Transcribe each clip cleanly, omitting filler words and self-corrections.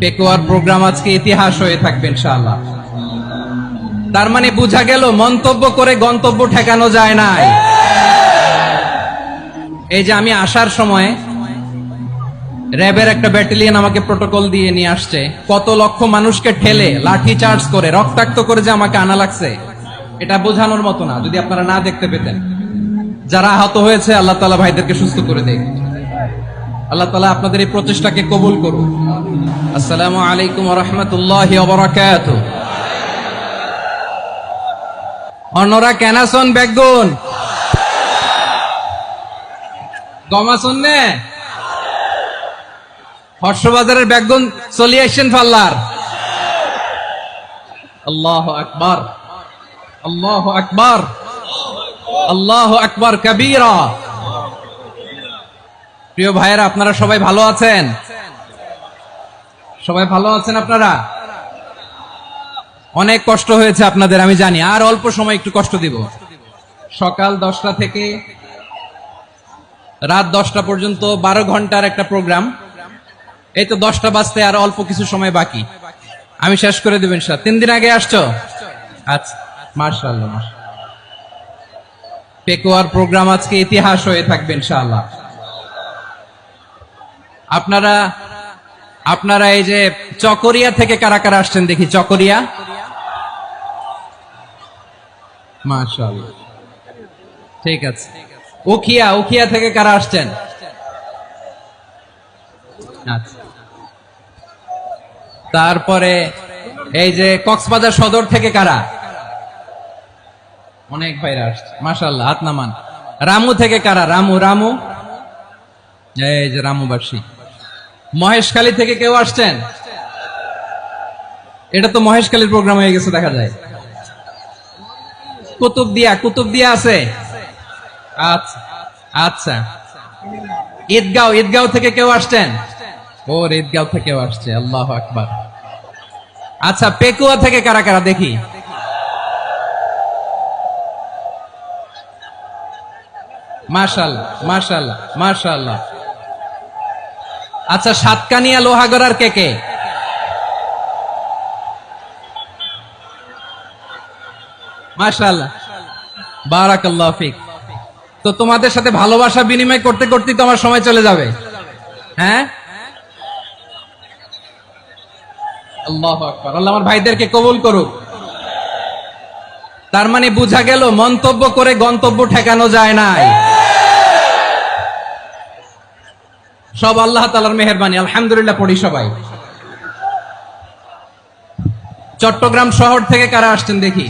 পেকুয়ার programme আজকে ইতিহাস হয়ে থাকবে ইনশাআল্লাহ। তার মানে বোঝা গেল মন্তব্য করে গন্তব্য ঠেকানো যায় না। এই যে আমি আসার সময় র্যাবের একটা ব্যাটালিয়ন আমাকে প্রোটোকল দিয়ে নিয়ে আসছে, কত লক্ষ মানুষকে ঠেলে লাঠি চার্জ করে রক্তাক্ত করে যে আমাকে আনা লাগছে, এটা বোঝানোর মতো না। যদি আপনারা না দেখতে পেতেন, যারা আহত হয়েছে আল্লাহ তাআলা ভাইদেরকে সুস্থ করে দেয়। আল্লাহ তাআলা আপনাদের এই প্রচেষ্টাকে কবুল করুন। আসসালামু আলাইকুম ওয়া রাহমাতুল্লাহি ওয়া বারাকাতুহু। অন্যরা কেনাসন বেগুন গমাসন নে হর্ষবাজারের বেগুন চলে আসছেন পাল্লার। আল্লাহু আকবার, আল্লাহু আকবার, আল্লাহু আকবার কাবীরা। প্রিয় ভাইয়েরা, আপনারা সবাই ভালো আছেন? সবাই ভালো আছেন? আপনারা অনেক কষ্ট হয়েছে আপনাদের, আমি জানি। আর অল্প সময় একটু কষ্ট দিব। সকাল 10টা থেকে রাত 10টা পর্যন্ত 12 ঘন্টার একটা প্রোগ্রাম। এই তো 10টা বাজতে আর অল্প কিছু সময় বাকি, আমি শেষ করে দেব ইনশাআল্লাহ। 3 দিন আগে আসছো? আচ্ছা, মাশাআল্লাহ। পেকুয়ার প্রোগ্রাম আজকে ইতিহাস হয়ে থাকবে ইনশাআল্লাহ। আপনারা এই যে চকরিয়া থেকে কারা কারা আসছেন দেখি? চকরিয়া, মাশাআল্লাহ, ঠিক আছে। উখিয়া থেকে কারা আসছেন? আচ্ছা। তারপরে এই যে কক্সবাজার সদর থেকে কারা? অনেক ভাইরা আসছে, মাশাআল্লাহ, হাত নামান। রামু থেকে কারা? রামু, এই যে রামুবাসী। মহেশখালী থেকে কেউ আসছেন? এটা তো মহেশখালীর প্রোগ্রাম হয়ে গেছে দেখা যায়। কুতুবদিয়া আছে? আচ্ছা আচ্ছা। ঈদগাঁও থেকে কেউ আসছেন? ওর ঈদগাঁও থেকেও আসছে, আল্লাহু আকবার। আচ্ছা, পেকুয়া থেকে কারা কারা দেখি? মাশাআল্লাহ। আচ্ছা, সাতকানিয়া লোহাগড়ার কে? মাশাআল্লাহ, বারাকাল্লাহু ফিক। তো তোমাদের সাথে ভালোবাসা বিনিময় করতে করতে তো আমার সময় চলে যাবে। হ্যাঁ, আল্লাহু আকবার। আল্লাহ আমার ভাইদেরকে কবুল করুক। তার মানে বোঝা গেল মন্তব্য করে গন্তব্য ঠেকানো যায় না। সব আল্লাহ তাআলার মেহেরবানি, আলহামদুলিল্লাহ পড়ি সবাই। চট্টগ্রাম শহর থেকে কারা আসছেন দেখি?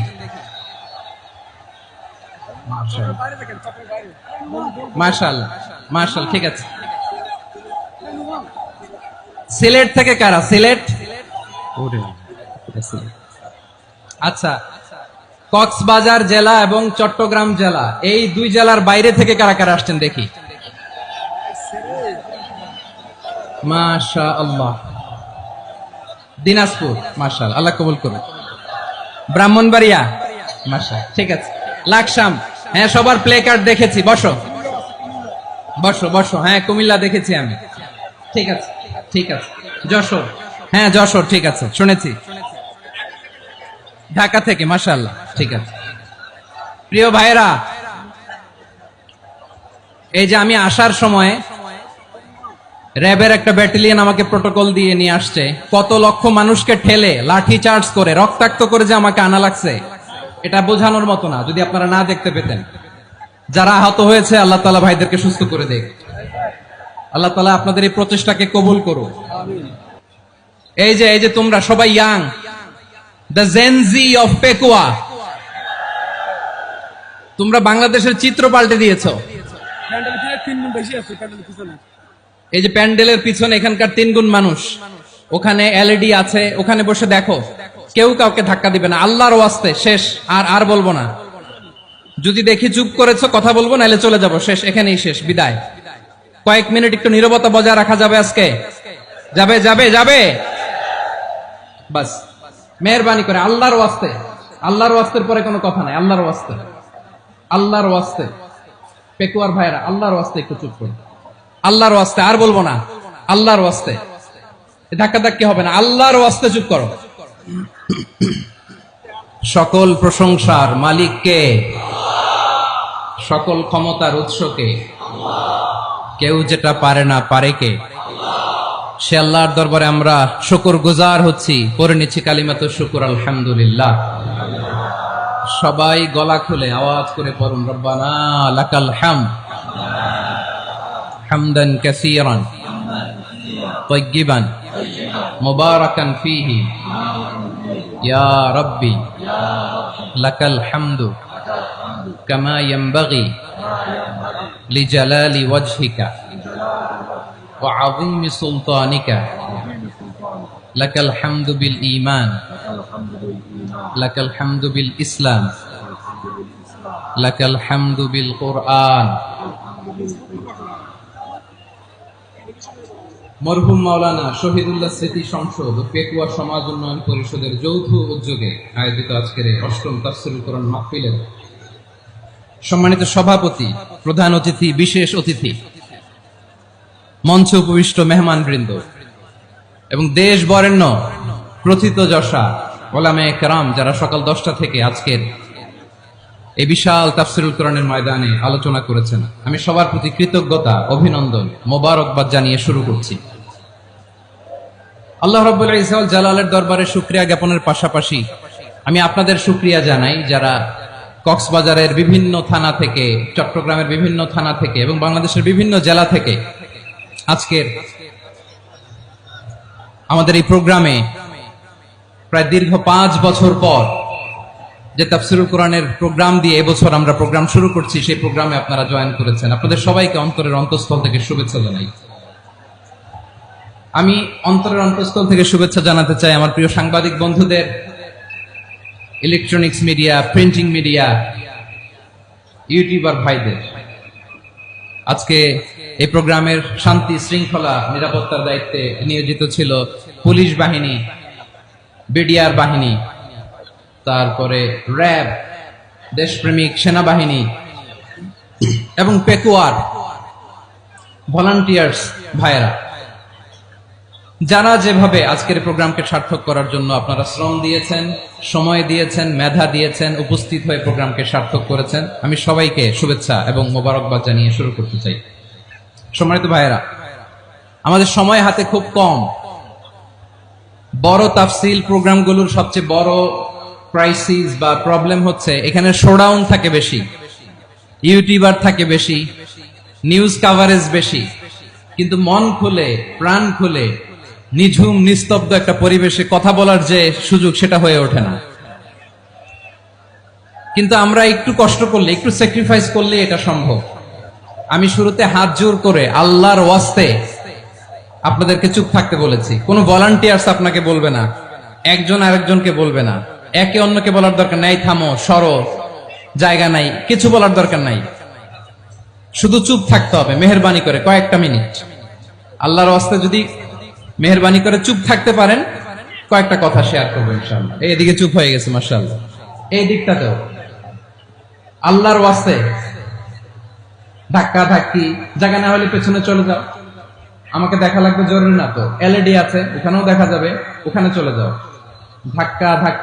মাশাআল্লাহ, ঠিক আছে। সিলেট থেকে কারা? সিলেট, আচ্ছা। কক্সবাজার জেলা এবং চট্টগ্রাম জেলা, এই দুই জেলার বাইরে থেকে কারা কারা আসছেন দেখি? মাশাআল্লাহ। দিনাজপুর, মাশাআল্লাহ, আল্লাহ কবুল করুন। ব্রাহ্মণবাড়িয়া, মাশাআল্লাহ, ঠিক আছে। লাকসাম, হ্যাঁ, সবার প্লে কার্ড দেখেছি। বসো। হ্যাঁ, কুমিল্লা দেখেছি আমি, ঠিক আছে। যশোর, হ্যাঁ যশোর, ঠিক আছে, শুনেছি। ঢাকা থেকে, মাশাআল্লাহ, ঠিক আছে। প্রিয় ভাইরা, এই যে আমি আসার সময় র্যাবের একটা ব্যাটালিয়ন আমাকে প্রোটোকল দিয়ে নিয়ে আসছে, কত লক্ষ মানুষকে ঠেলে লাঠি চার্জ করে রক্তাক্ত করে যে আমাকে আনা লাগছে, এটা বোঝানোর মতো না। যদি আপনারা না দেখতে পেতেন, যারা আহত হয়েছে আল্লাহ তাআলা ভাইদেরকে সুস্থ করে দেয়। আল্লাহ তাআলা আপনাদের এই প্রচেষ্টাকে কবুল করুন। এই যে তোমরা সবাই young, the Gen Z of Pekua, তোমরা বাংলাদেশের চিত্র পাল্টে দিয়েছো। এই যে প্যান্ডেলের পিছনে এখানকার 3 গুণ মানুষ, ওখানে এলইডি আছে, ওখানে বসে দেখো, কেউ কাউকে ধাক্কা দিবে না, আল্লাহর ওয়াস্তে। শেষ, আর বলবো না। যদি দেখি চুপ করেছো, কথা বলবো, নাহলে চলে যাবো, শেষ, এখানেই শেষ, বিদায়। কয়েক মিনিট একটু নীরবতা বজায় রাখা যাবে আজকে? যাবে, বাস, মেহেরবানি করে, আল্লাহর ওয়াস্তের পরে কোনো কথা নাই। আল্লাহর ওয়াস্তে পেকুয়ার ভাইরা, আল্লাহর ওয়াস্তে একটু চুপ করুন। আল্লাহর ওয়াস্তে, আর বলবো না, আল্লাহর ওয়াস্তে। ধাক্কা ধাক্কি হবে না, আল্লাহর ওয়াস্তে চুপ করো। সকল প্রশংসার মালিককে, সকল ক্ষমতার উৎসকে, কেউ যেটা পারে না পারে কে? সে আল্লাহর দরবারে আমরা শুকর গুজার হচ্ছি, পড়ে নিচ্ছি কালিমাতুশ শুকর আলহামদুলিল্লাহ। সবাই গলা খুলে আওয়াজ করে পড়ুন, রব্বানা লাকাল হামদ হামদান কাসীরান তাইয়্যিবান মুবারাকান ফীহি ইয়া রাব্বি লাকাল হামদু কামা ইয়ানবাগি লিজালালি ওয়াজহিকা ওয়া আযীমি সুলতানিকা লাকাল হামদু বিল ঈমান লাকাল হামদু বিল ইসলাম লাকাল হামদু বিল কুরআন। মরহুম মাওলানা শহীদুল্লাহ স্মৃতি সংসদ ও পেকুয়া সমাজ উন্নয়ন পরিষদের যৌথ উদ্যোগে আয়োজিত আজকের অষ্টম তাফসীরুল কোরআন মাহফিলের সম্মানিত সভাপতি, প্রধান অতিথি, বিশেষ অতিথি, মঞ্চে উপবিষ্ট মেহমানবৃন্দ এবং দেশ বরেণ্য প্রথিতযশা ওলামায়ে কেরাম যারা সকাল 10টা থেকে আজকের এই বিশাল তাফসীরুল কোরআনের ময়দানে আলোচনা করেছেন, আমি সবার প্রতি কৃতজ্ঞতা, অভিনন্দন, মোবারকবাদ জানিয়ে শুরু করছি। আল্লাহ রাব্বুল ইজ্জত ওয়াল জালালের দরবারে শুকরিয়া জ্ঞাপনের পাশাপাশি আমি আপনাদের শুকরিয়া জানাই যারা কক্সবাজারের বিভিন্ন থানা থেকে, চট্টগ্রামের বিভিন্ন থানা থেকে এবং বাংলাদেশের বিভিন্ন জেলা থেকে আজকের আমাদের এই প্রোগ্রামে প্রায় দীর্ঘ 5 বছর পর যে তাফসীরুল কোরআনের প্রোগ্রাম দিয়ে এবছর আমরা প্রোগ্রাম শুরু করছি, সেই প্রোগ্রামে আপনারা জয়েন করেছেন। আপনাদের সবাইকে অন্তরের অন্তঃস্থল থেকে শুভেচ্ছা জানাই। আমি অন্তরের অন্তঃস্থল থেকে শুভেচ্ছা জানাতে চাই আমার প্রিয় সাংবাদিক বন্ধুদের, electronics media, printing media, YouTuber ভাইদের। আজকে এই প্রোগ্রামের শান্তি শৃঙ্খলা নিরাপত্তার দায়িত্বে নিয়োজিত ছিল পুলিশ বাহিনী, বিডিআর বাহিনী, তারপরে র্যাব, দেশপ্রেমিক সেনাবাহিনী এবং পেকুয়ার ভলান্টিয়ার্স ভাইয়েরা, যারা যেভাবে আজকের প্রোগ্রামকে সার্থক করার জন্য আপনারা শ্রম দিয়েছেন, সময় দিয়েছেন, মেধা দিয়েছেন, উপস্থিত হয়ে প্রোগ্রামকে সার্থক করেছেন, আমি সবাইকে শুভেচ্ছা এবং মোবারকবাদ জানিয়ে শুরু করতে চাই। সম্মানিত ভাইয়েরা, আমাদের সময় হাতে খুব কম। বড় তাফসীল প্রোগ্রামগুলোর সবচেয়ে বড় ক্রাইসিস বা প্রবলেম হচ্ছে এখানে শোডাউন থাকে বেশি, ইউটিউবার থাকে বেশি, নিউজ কাভারেজ বেশি, কিন্তু মন খুলে, প্রাণ খুলে, নিঝুম নিস্তব্ধ একটা পরিবেশে কথা বলার যে সুযোগ, সেটা হয়ে ওঠে না। কিন্তু আমরা একটু কষ্ট করলে, একটু স্যাক্রিফাইস করলে এটা সম্ভব। আমি শুরুতে হাত জোর করে আল্লাহর ওয়াস্তে আপনাদেরকে চুপ থাকতে বলেছি। কোনো ভলান্টিয়ার্স আপনাকে বলবে না, একজন আরেকজনকে বলবে না, একে অন্যকে বলার দরকার নাই, থামো, সরো, জায়গা নাই, কিছু বলার দরকার নাই, শুধু চুপ থাকতে হবে মেহেরবানি করে কয়েকটা মিনিট। আল্লাহর ওয়াস্তে যদি মেহেরবানি করে চুপ থাকতে পারেন, কয়েকটা কথা শেয়ার করবো ইনশাআল্লাহ। এইদিকে চুপ হয়ে গেছে মাশাআল্লাহ, এই দিকটাতেও আল্লাহর ওয়াস্তে ধাক্কা ধাক্কি জায়গা না হলে পেছনে চলে যাও, আমাকে দেখা লাগবে জরুরি না তো, এলইডি আছে ওখানেও দেখা যাবে, ওখানে চলে যাও। ধাক্কা ধাক্কি